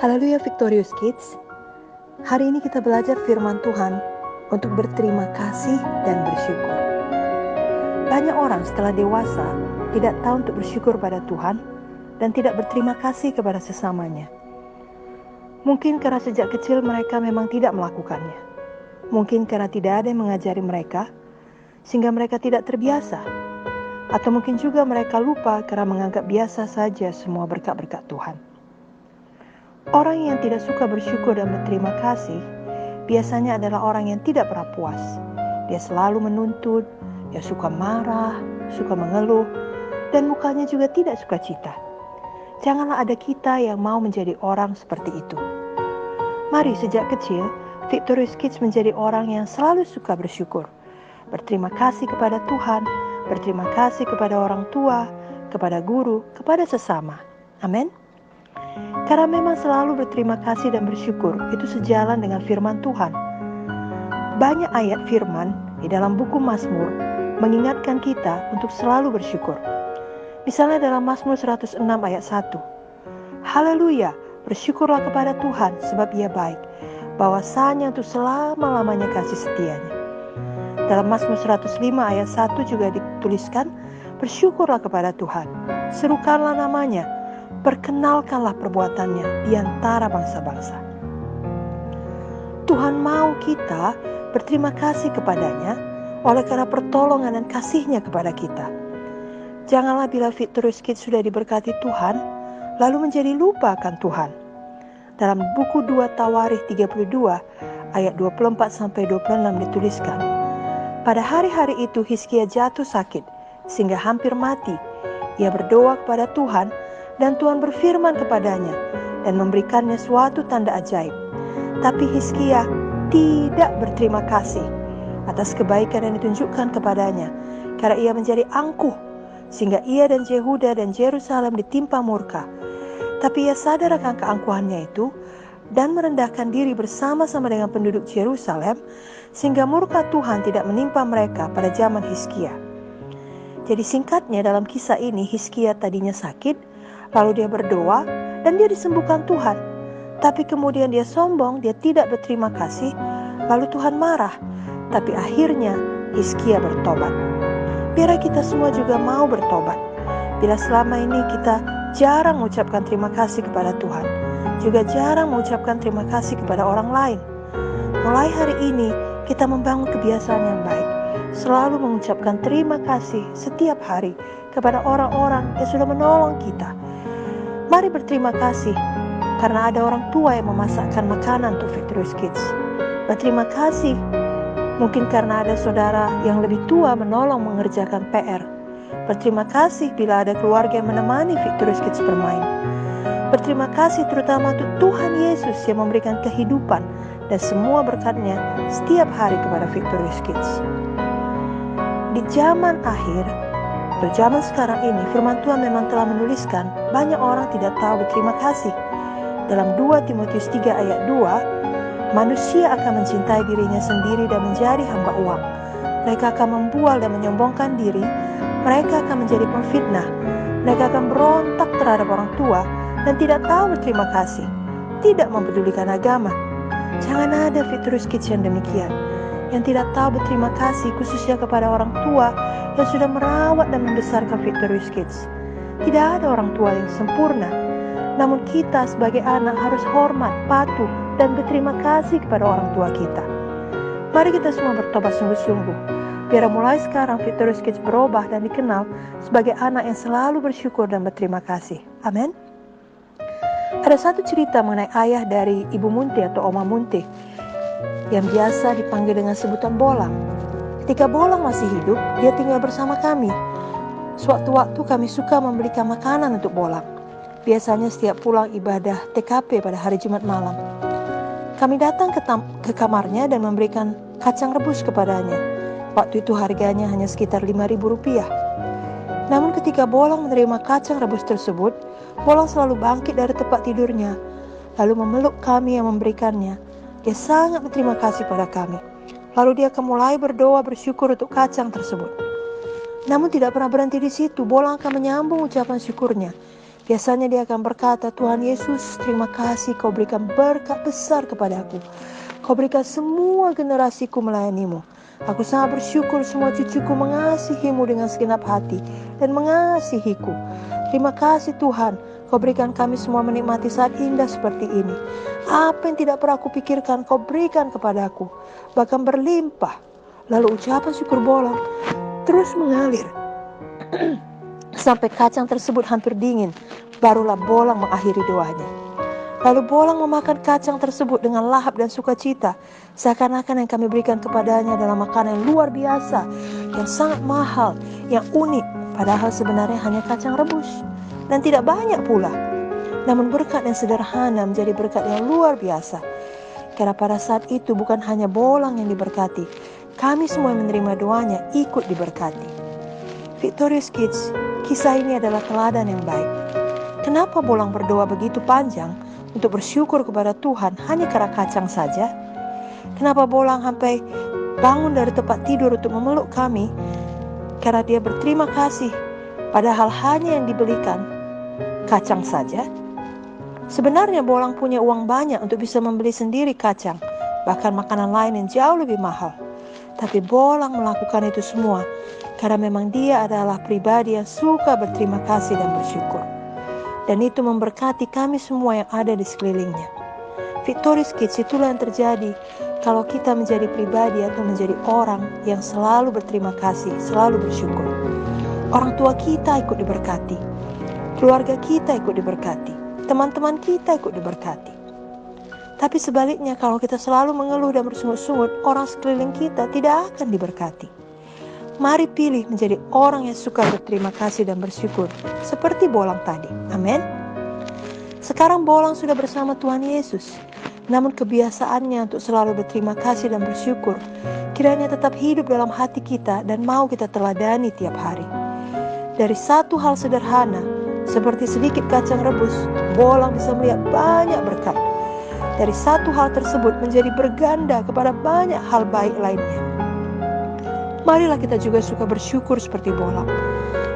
Haleluya Victorious Kids. Hari ini kita belajar firman Tuhan untuk berterima kasih dan bersyukur. Banyak orang setelah dewasa tidak tahu untuk bersyukur pada Tuhan dan tidak berterima kasih kepada sesamanya. Mungkin karena sejak kecil mereka memang tidak melakukannya. Mungkin karena tidak ada yang mengajari mereka sehingga mereka tidak terbiasa. Atau mungkin juga mereka lupa karena menganggap biasa saja semua berkat-berkat Tuhan. Orang yang tidak suka bersyukur dan berterima kasih biasanya adalah orang yang tidak pernah puas. Dia selalu menuntut, dia suka marah, suka mengeluh, dan mukanya juga tidak suka cita. Janganlah ada kita yang mau menjadi orang seperti itu. Mari sejak kecil, Victorious Kids menjadi orang yang selalu suka bersyukur. Berterima kasih kepada Tuhan, berterima kasih kepada orang tua, kepada guru, kepada sesama. Amin. Karena memang selalu berterima kasih dan bersyukur itu sejalan dengan firman Tuhan. Banyak ayat firman di dalam buku Mazmur mengingatkan kita untuk selalu bersyukur. Misalnya dalam Mazmur 106 ayat 1. Haleluya, bersyukurlah kepada Tuhan sebab Ia baik, bahwasanya untuk selama-lamanya kasih setianya. Dalam Mazmur 105 ayat 1 juga dituliskan, bersyukurlah kepada Tuhan, serukanlah namanya, perkenalkanlah perbuatannya di antara bangsa-bangsa. Tuhan mau kita berterima kasih kepadanya oleh karena pertolongan dan kasih-Nya kepada kita. Janganlah bila Victorious Kids sudah diberkati Tuhan, lalu menjadi lupa akan Tuhan. Dalam buku 2 Tawarikh 32 ayat 24-26 dituliskan, pada hari-hari itu Hizkia jatuh sakit sehingga hampir mati. Ia berdoa kepada Tuhan dan Tuhan berfirman kepadanya dan memberikannya suatu tanda ajaib. Tapi Hizkia tidak berterima kasih atas kebaikan yang ditunjukkan kepadanya, karena ia menjadi angkuh, sehingga ia dan Yehuda dan Yerusalem ditimpa murka. Tapi ia sadar akan keangkuhannya itu dan merendahkan diri bersama-sama dengan penduduk Yerusalem, sehingga murka Tuhan tidak menimpa mereka pada zaman Hizkia. Jadi singkatnya dalam kisah ini, Hizkia tadinya sakit, lalu dia berdoa dan dia disembuhkan Tuhan. Tapi kemudian dia sombong, dia tidak berterima kasih, lalu Tuhan marah. Tapi akhirnya Hizkia bertobat. Biar kita semua juga mau bertobat. Bila selama ini kita jarang mengucapkan terima kasih kepada Tuhan, juga jarang mengucapkan terima kasih kepada orang lain. Mulai hari ini kita membangun kebiasaan yang baik, selalu mengucapkan terima kasih setiap hari kepada orang-orang yang sudah menolong kita. Mari berterima kasih karena ada orang tua yang memasakkan makanan untuk Victorious Kids. Berterima kasih mungkin karena ada saudara yang lebih tua menolong mengerjakan PR. Berterima kasih bila ada keluarga yang menemani Victorious Kids bermain. Berterima kasih terutama untuk Tuhan Yesus yang memberikan kehidupan dan semua berkat-Nya setiap hari kepada Victorious Kids. Di zaman akhir, zaman sekarang ini, firman Tuhan memang telah menuliskan banyak orang tidak tahu berterima kasih. Dalam 2 Timotius 3 ayat 2, manusia akan mencintai dirinya sendiri dan menjadi hamba uang. Mereka akan membual dan menyombongkan diri. Mereka akan menjadi pemfitnah. Mereka akan berontak terhadap orang tua dan tidak tahu berterima kasih. Tidak mempedulikan agama. Jangan ada Victorious Kids yang demikian, yang tidak tahu berterima kasih khususnya kepada orang tua yang sudah merawat dan membesarkan Victorious Kids. Tidak ada orang tua yang sempurna, namun kita sebagai anak harus hormat, patuh, dan berterima kasih kepada orang tua kita. Mari kita semua bertobat sungguh-sungguh, biar mulai sekarang Victorious Kids berubah dan dikenal sebagai anak yang selalu bersyukur dan berterima kasih. Amin. Ada satu cerita mengenai ayah dari Ibu Munte atau Oma Munte yang biasa dipanggil dengan sebutan Bolang. Ketika Bolang masih hidup, dia tinggal bersama kami. Sewaktu-waktu kami suka membelikan makanan untuk Bolang. Biasanya setiap pulang ibadah TKP pada hari Jumat malam. Kami datang ke kamarnya dan memberikan kacang rebus kepadanya. Waktu itu harganya hanya sekitar Rp5.000. Namun ketika Bolang menerima kacang rebus tersebut, Bolang selalu bangkit dari tempat tidurnya, lalu memeluk kami yang memberikannya. Dia sangat berterima kasih pada kami. Lalu dia akan mulai berdoa bersyukur untuk kacang tersebut. Namun tidak pernah berhenti di situ. Bolang akan menyambung ucapan syukurnya. Biasanya dia akan berkata, Tuhan Yesus, terima kasih kau berikan berkat besar kepadaku. Kau berikan semua generasiku melayanimu. Aku sangat bersyukur semua cucuku mengasihimu dengan segenap hati dan mengasihiku. Terima kasih Tuhan, kau berikan kami semua menikmati saat indah seperti ini. Apa yang tidak pernah aku pikirkan kau berikan kepadaku, bahkan berlimpah. Lalu ucapan syukur Bolang terus mengalir sampai kacang tersebut hampir dingin. Barulah Bolang mengakhiri doanya. Lalu Bolang memakan kacang tersebut dengan lahap dan sukacita, seakan-akan yang kami berikan kepadanya adalah makanan yang luar biasa, yang sangat mahal, yang unik, padahal sebenarnya hanya kacang rebus dan tidak banyak pula. Namun berkat yang sederhana menjadi berkat yang luar biasa, karena pada saat itu bukan hanya Bolang yang diberkati, kami semua yang menerima doanya ikut diberkati. Victorious Kids, kisah ini adalah teladan yang baik. Kenapa Bolang berdoa begitu panjang untuk bersyukur kepada Tuhan hanya karena kacang saja? Kenapa Bolang sampai bangun dari tempat tidur untuk memeluk kami karena dia berterima kasih padahal hanya yang dibelikan kacang saja? Sebenarnya Bolang punya uang banyak untuk bisa membeli sendiri kacang, bahkan makanan lain yang jauh lebih mahal. Tapi Bolang melakukan itu semua karena memang dia adalah pribadi yang suka berterima kasih dan bersyukur. Dan itu memberkati kami semua yang ada di sekelilingnya. Victorious Kids, itulah yang terjadi kalau kita menjadi pribadi atau menjadi orang yang selalu berterima kasih, selalu bersyukur. Orang tua kita ikut diberkati, keluarga kita ikut diberkati, teman-teman kita ikut diberkati. Tapi sebaliknya, kalau kita selalu mengeluh dan bersungut-sungut, orang sekeliling kita tidak akan diberkati. Mari pilih menjadi orang yang suka berterima kasih dan bersyukur, seperti Bolang tadi. Amin. Sekarang Bolang sudah bersama Tuhan Yesus, namun kebiasaannya untuk selalu berterima kasih dan bersyukur kiranya tetap hidup dalam hati kita dan mau kita teladani tiap hari. Dari satu hal sederhana, seperti sedikit kacang rebus, Bolang bisa melihat banyak berkat. Dari satu hal tersebut menjadi berganda kepada banyak hal baik lainnya. Marilah kita juga suka bersyukur seperti Bolang.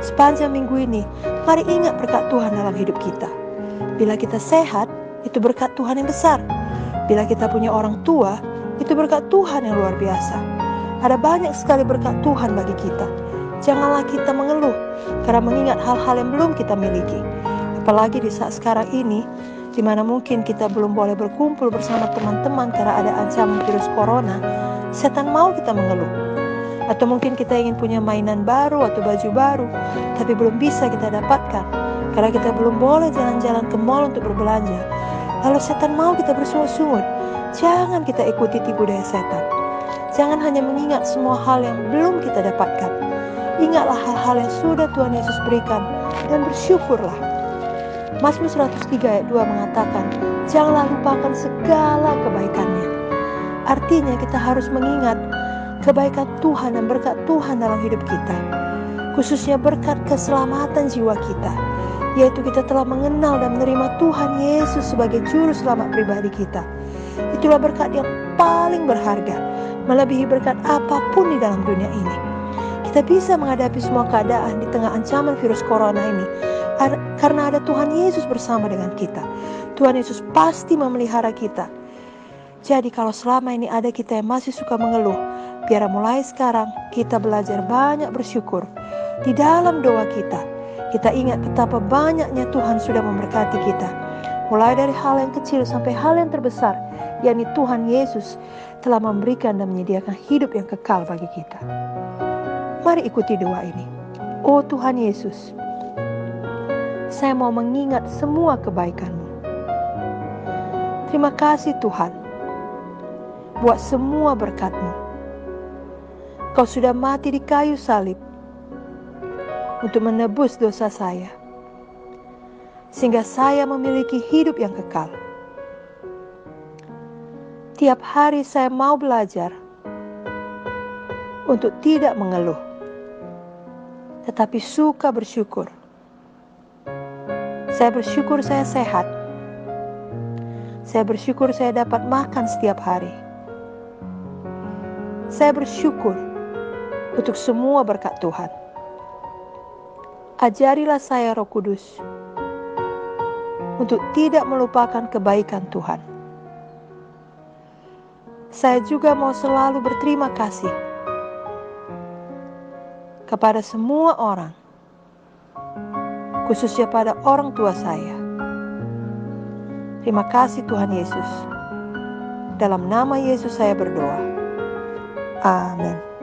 Sepanjang minggu ini, mari ingat berkat Tuhan dalam hidup kita. Bila kita sehat, itu berkat Tuhan yang besar. Bila kita punya orang tua, itu berkat Tuhan yang luar biasa. Ada banyak sekali berkat Tuhan bagi kita. Janganlah kita mengeluh karena mengingat hal-hal yang belum kita miliki. Apalagi di saat sekarang ini, di mana mungkin kita belum boleh berkumpul bersama teman-teman karena ada ancaman virus corona, setan mau kita mengeluh. Atau mungkin kita ingin punya mainan baru atau baju baru, tapi belum bisa kita dapatkan karena kita belum boleh jalan-jalan ke mall untuk berbelanja. Lalu setan mau kita bersungut-sungut. Jangan kita ikuti tipu daya setan. Jangan hanya mengingat semua hal yang belum kita dapatkan. Ingatlah hal-hal yang sudah Tuhan Yesus berikan dan bersyukurlah. Mazmur 103 ayat 2 mengatakan, janganlah lupakan segala kebaikannya. Artinya kita harus mengingat kebaikan Tuhan dan berkat Tuhan dalam hidup kita, khususnya berkat keselamatan jiwa kita, yaitu kita telah mengenal dan menerima Tuhan Yesus sebagai juru selamat pribadi kita. Itulah berkat yang paling berharga, melebihi berkat apapun di dalam dunia ini. Kita bisa menghadapi semua keadaan di tengah ancaman virus corona ini karena ada Tuhan Yesus bersama dengan kita. Tuhan Yesus pasti memelihara kita. Jadi kalau selama ini ada kita yang masih suka mengeluh, biar mulai sekarang kita belajar banyak bersyukur. Di dalam doa kita, kita ingat betapa banyaknya Tuhan sudah memberkati kita. Mulai dari hal yang kecil sampai hal yang terbesar, yakni Tuhan Yesus telah memberikan dan menyediakan hidup yang kekal bagi kita. Mari ikuti doa ini. Oh Tuhan Yesus, saya mau mengingat semua kebaikan-Mu. Terima kasih Tuhan buat semua berkat-Mu. Kau sudah mati di kayu salib untuk menebus dosa saya, sehingga saya memiliki hidup yang kekal. Tiap hari saya mau belajar untuk tidak mengeluh, tetapi suka bersyukur. Saya bersyukur saya sehat. Saya bersyukur saya dapat makan setiap hari. Saya bersyukur untuk semua berkat Tuhan. Ajarilah saya Roh Kudus untuk tidak melupakan kebaikan Tuhan. Saya juga mau selalu berterima kasih kepada semua orang, khususnya pada orang tua saya. Terima kasih Tuhan Yesus. Dalam nama Yesus saya berdoa. Amin.